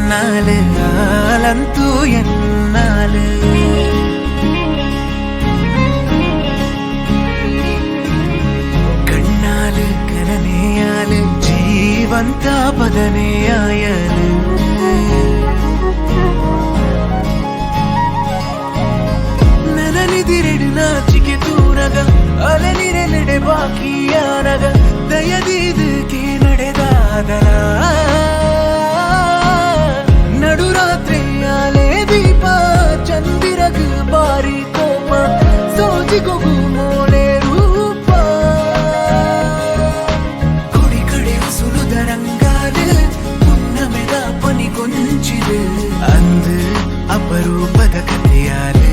എന്നാല് ആലന്തു എന്നാല് കണ്ണാല് കനനയാല് ജീവന്ത പദനയായാല് ನನನಿದಿರೆಡು ನಾಚಿಕೆ ತೂನಗ ಅಲನಿರೆಲೆಡೆ ಬಾಕಿಯಾನಗ ದಯದಿದಕ್ಕೆ ನಡೆದಾದನ ನಡುರಾತ್ರಿಯಾಲೆ ದೀಪ ಚಂದಿರಗ ಬಾರಿ ಕೋಪ ಸೋಜಿಗೊಗು ಮೋಲೆ ರೂಪ ಕೊಡಿ ಕಡೆ ಸುಲುದ ರಂಗಾಲು ಪುನ್ನಮೆದ ಪನಿ ಕೊಂಚಿಲು ಅಂದು ಅಪರೂಪದ ಕಥೆಯಾಲು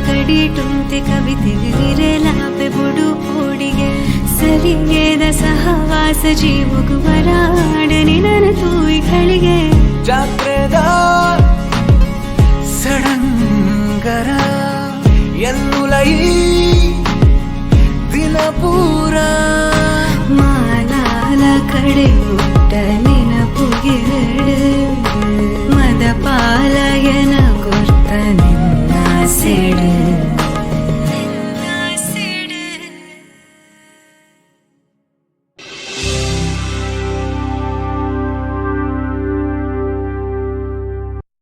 ಕಡಿಟುಂತೆ ಕವಿತೆಗಿರೆಲಾಪೆ ಬುಡು ಓಡಿಗೆ ಸರಿಗೆದ ಸಹವಾಸ ಜೀವಗು ವರಾಡನೆ ನನ್ನ ತೂಯಿಗಳಿಗೆ ಜಾತ್ರೆದ ಸಡಂಗರ ಎನ್ನುಲೈ ದಿನ ಪೂರ ಮಾಲಾಲ ಕಡೆ ಮುಟ್ಟ ನೆನಪುಗಿರಡು ಮದ ಪಾಲಯನ ಕೊರ್ತ ನಿನ್ನ ಸೆಡು